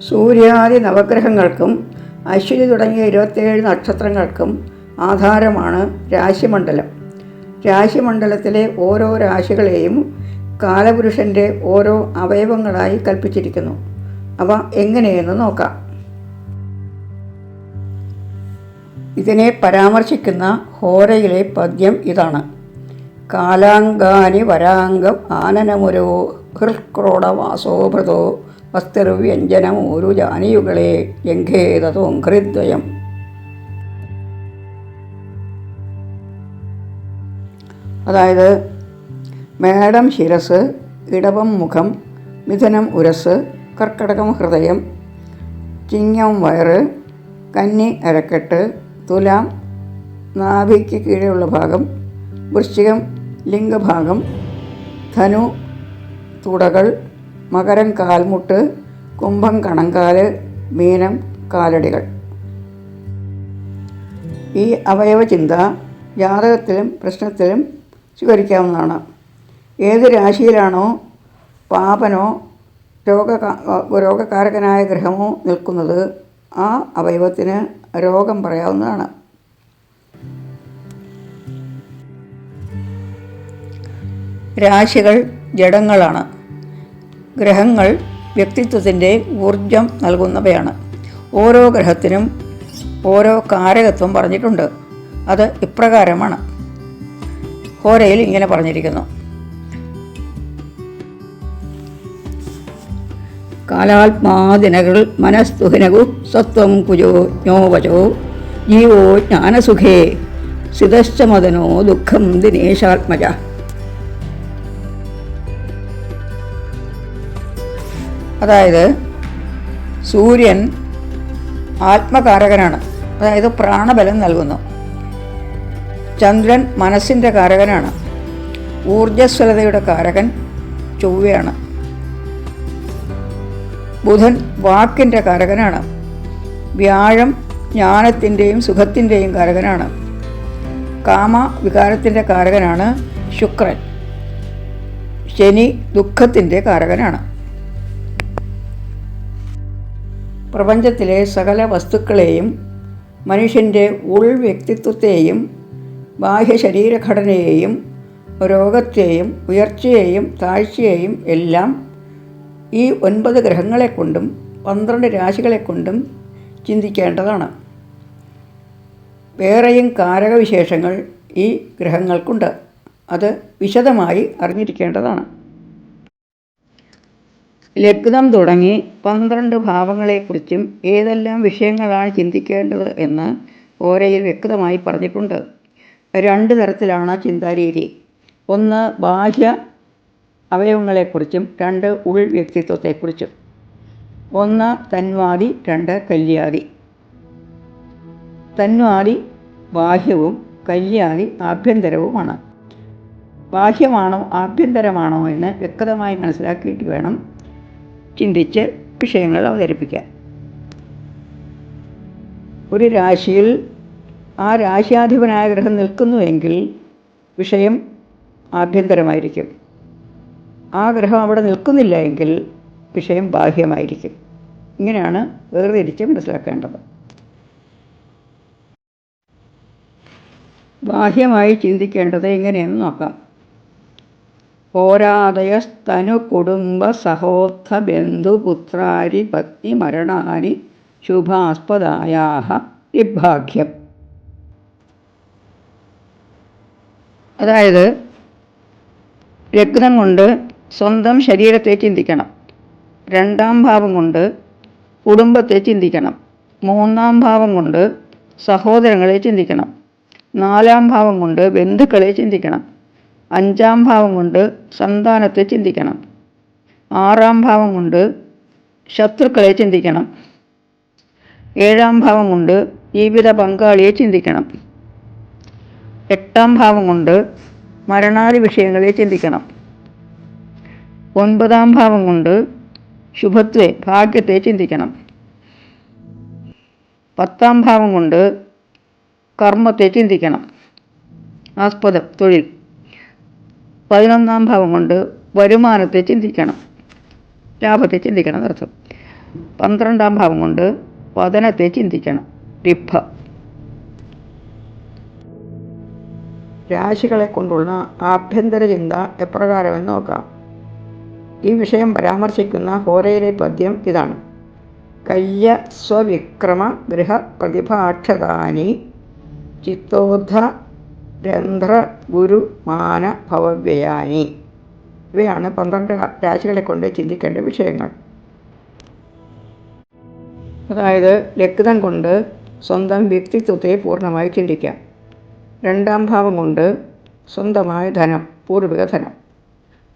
സൂര്യാദി നവഗ്രഹങ്ങൾക്കും അശ്വിനി തുടങ്ങിയ 27 നക്ഷത്രങ്ങൾക്കും ആധാരമാണ് രാശിമണ്ഡലം. രാശിമണ്ഡലത്തിലെ ഓരോ രാശികളെയും കാലപുരുഷൻ്റെ ഓരോ അവയവങ്ങളായി കൽപ്പിച്ചിരിക്കുന്നു. അവ എങ്ങനെയെന്ന് നോക്കാം. ഇതിനെ പരാമർശിക്കുന്ന ഹോരയിലെ പദ്യം ഇതാണ്: കാലാങ്കാനി വരാംഗം ആനനമുരോ ഹൃക്രോഡവാസോഭൃതോ വസ്തിർവ്യഞ്ജനമൂരു ജാനിയുകളെ ലംഘേതോഘ്രിദ്വയം. അതായത് മേടം ശിരസ്, ഇടവം മുഖം, മിഥുനം ഉരസ്, കർക്കടകം ഹൃദയം, ചിങ്ങം വയറ്, കന്നി അരക്കെട്ട്, തുലാം നാഭിക്ക് കീഴെയുള്ള ഭാഗം, വൃശ്ചികം ലിംഗഭാഗം, ധനു തുടകൾ, മകരം കാൽമുട്ട്, കുംഭം കണങ്കാല്, മീനം കാലടികൾ. ഈ അവയവചിന്ത ജാതകത്തിലും പ്രശ്നത്തിലും സ്വീകരിക്കാവുന്നതാണ്. ഏത് രാശിയിലാണോ പാപനോ രോഗകാരകനായ ഗ്രഹമോ നിൽക്കുന്നത് ആ അവയവത്തിന് രോഗം പറയാവുന്നതാണ്. രാശികൾ ജഡങ്ങളാണ്. ഗ്രഹങ്ങൾ വ്യക്തിത്വത്തിൻ്റെ ഊർജം നൽകുന്നവയാണ്. ഓരോ ഗ്രഹത്തിനും ഓരോ കാരകത്വം പറഞ്ഞിട്ടുണ്ട്. അത് ഇപ്രകാരമാണ്. ഹോരയിൽ ഇങ്ങനെ പറഞ്ഞിരിക്കുന്നു: കാലാത്മാദിനകൾ മനസ്തുഹിനകു സത്വം കുജോ ജ്ഞോവചോ ജീവോ ജ്ഞാനസുഖേ സിതശ്ചമദനോ ദുഃഖം ദിനേശാത്മജ. അതായത് സൂര്യൻ ആത്മകാരകനാണ്, അതായത് പ്രാണബലം നൽകുന്നു. ചന്ദ്രൻ മനസ്സിൻ്റെ കാരകനാണ്. ഊർജ്ജസ്വലതയുടെ കാരകൻ ചൊവ്വയാണ്. ബുധൻ വാക്കിൻ്റെ കാരകനാണ്. വ്യാഴം ജ്ഞാനത്തിൻ്റെയും സുഖത്തിൻ്റെയും കാരകനാണ്. കാമ വികാരത്തിൻ്റെ കാരകനാണ് ശുക്രൻ. ശനി ദുഃഖത്തിൻ്റെ കാരകനാണ്. പ്രപഞ്ചത്തിലെ സകല വസ്തുക്കളെയും മനുഷ്യൻ്റെ ഉൾവ്യക്തിത്വത്തെയും ബാഹ്യ ശരീരഘടനയെയും രോഗത്തെയും ഉയർച്ചയെയും താഴ്ചയെയും എല്ലാം ഈ 9 ഗ്രഹങ്ങളെക്കൊണ്ടും 12 രാശികളെക്കൊണ്ടും ചിന്തിക്കേണ്ടതാണ്. വേറെയും കാരകവിശേഷങ്ങൾ ഈ ഗ്രഹങ്ങൾക്കുണ്ട്. അത് വിശദമായി അറിഞ്ഞിരിക്കേണ്ടതാണ്. ലഗ്നം തുടങ്ങി 12 ഭാവങ്ങളെക്കുറിച്ചും ഏതെല്ലാം വിഷയങ്ങളാണ് ചിന്തിക്കേണ്ടത് എന്ന് ഹോരയിൽ വ്യക്തമായി പറഞ്ഞിട്ടുണ്ട്. 2 തരത്തിലാണ് ചിന്താരീതി. ഒന്ന് ബാഹ്യ അവയവങ്ങളെക്കുറിച്ചും 2 ഉൾ വ്യക്തിത്വത്തെക്കുറിച്ചും. 1 തന്വാദി, 2 കല്യാദി. തന്വാദി ബാഹ്യവും കല്യാദി ആഭ്യന്തരവുമാണ്. ബാഹ്യമാണോ ആഭ്യന്തരമാണോ എന്ന് വ്യക്തമായി മനസ്സിലാക്കിയിട്ട് വേണം ചിന്തിച്ച് വിഷയങ്ങൾ അവതരിപ്പിക്കാൻ. ഒരു രാശിയിൽ ആ രാശ്യാധിപനായ ഗ്രഹം നിൽക്കുന്നുവെങ്കിൽ വിഷയം ആഭ്യന്തരമായിരിക്കും. ആ ഗ്രഹം അവിടെ നിൽക്കുന്നില്ല എങ്കിൽ വിഷയം ബാഹ്യമായിരിക്കും. ഇങ്ങനെയാണ് വേർതിരിച്ച് മനസ്സിലാക്കേണ്ടത്. ബാഹ്യമായി ചിന്തിക്കേണ്ടത് എങ്ങനെയെന്ന് നോക്കാം. ഹോരാദയസ്തനു കുടുംബ സഹോത്ഥ ബന്ധു പുത്രാരി പത്നി മരണാനി ശുഭാസ്പദായാഹ വിഭാഗ്യം. അതായത് ലഗ്നം കൊണ്ട് സ്വന്തം ശരീരത്തെ ചിന്തിക്കണം. 2-ാം ഭാവം കൊണ്ട് കുടുംബത്തെ ചിന്തിക്കണം. 3-ാം ഭാവം കൊണ്ട് സഹോദരങ്ങളെ ചിന്തിക്കണം. 4-ാം ഭാവം കൊണ്ട് ബന്ധുക്കളെ ചിന്തിക്കണം. 5-ാം ഭാവം കൊണ്ട് സന്താനത്തെ ചിന്തിക്കണം. 6-ാം ഭാവം കൊണ്ട് ശത്രുക്കളെ ചിന്തിക്കണം. 7-ാം ഭാവം കൊണ്ട് ജീവിത പങ്കാളിയെ ചിന്തിക്കണം. 8-ാം ഭാവം കൊണ്ട് മരണാദി വിഷയങ്ങളെ ചിന്തിക്കണം. 9-ാം ഭാവം കൊണ്ട് ശുഭത്വെ ഭാഗ്യത്തെ ചിന്തിക്കണം. 10-ാം ഭാവം കൊണ്ട് കർമ്മത്തെ ചിന്തിക്കണം, ആസ്പദം തൊഴിൽ. 11-ാം ഭാവം കൊണ്ട് വരുമാനത്തെ ചിന്തിക്കണം, ലാഭത്തെ ചിന്തിക്കണം എന്നർത്ഥം. 12-ാം ഭാവം കൊണ്ട് വദനത്തെ ചിന്തിക്കണം. രിഭ. രാശികളെ കൊണ്ടുള്ള ആഭ്യന്തര ചിന്ത എപ്രകാരമെന്ന് നോക്കാം. ഈ വിഷയം പരാമർശിക്കുന്ന ഹോരയിലെ പദ്യം ഇതാണ്: കയ്യ സ്വവിക്രമ ഗൃഹ പ്രതിഭാക്ഷതാനി ചിത്തോദ്ധ രന്ധ്ര ഗുരു മാന ഭവവ്യയാനി. ഇവയാണ് 12 രാശികളെ കൊണ്ട് ചിന്തിക്കേണ്ട വിഷയങ്ങൾ. അതായത് ലഗ്നം കൊണ്ട് സ്വന്തം വ്യക്തിത്വത്തെ പൂർണ്ണമായി ചിന്തിക്കാം. 2-ാം ഭാവം കൊണ്ട് സ്വന്തമായ ധനം, പൂർവിക ധനം.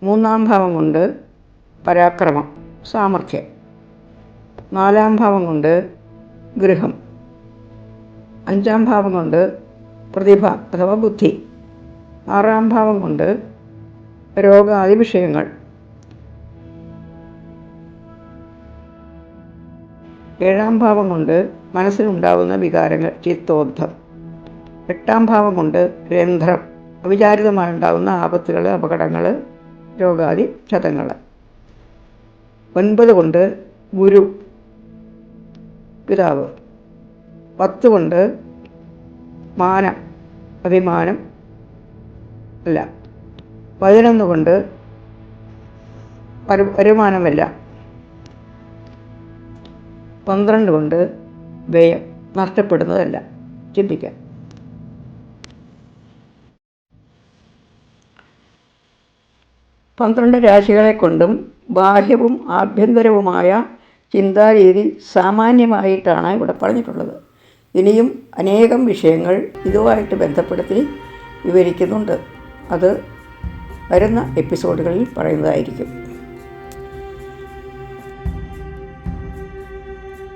3-ാം ഭാവം കൊണ്ട് പരാക്രമം, സാമർഥ്യം. 4-ാം ഭാവം കൊണ്ട് ഗൃഹം. 5-ാം ഭാവം കൊണ്ട് പ്രതിഭ അഥവാ ബുദ്ധി. 6-ാം ഭാവം കൊണ്ട് രോഗാദി വിഷയങ്ങൾ. 7-ാം ഭാവം കൊണ്ട് മനസ്സിനുണ്ടാകുന്ന വികാരങ്ങൾ, ചിത്തോദ്ധം. 8-ാം ഭാവം കൊണ്ട് രന്ധ്രം, അവിചാരിതമായുണ്ടാകുന്ന ആപത്തുകൾ, അപകടങ്ങൾ, രോഗാദി ക്ഷതങ്ങൾ. 9 കൊണ്ട് ഗുരു, പിതാവ്. 10 കൊണ്ട് മാനം, അഭിമാനം അല്ല. 11 കൊണ്ട് വരുമാനമല്ല. 12 കൊണ്ട് വ്യയം, നഷ്ടപ്പെടുന്നതല്ല. ചിന്തിക്കാം. പന്ത്രണ്ട് രാശികളെ കൊണ്ടും ബാഹ്യവും ആഭ്യന്തരവുമായ ചിന്താരീതി സാമാന്യമായിട്ടാണ് ഇവിടെ പറഞ്ഞിട്ടുള്ളത്. ഇനിയും അനേകം വിഷയങ്ങൾ ഇതുമായിട്ട് ബന്ധപ്പെടുത്തി വിവരിക്കുന്നുണ്ട്. അത് വരുന്ന എപ്പിസോഡുകളിൽ പറയുന്നതായിരിക്കും.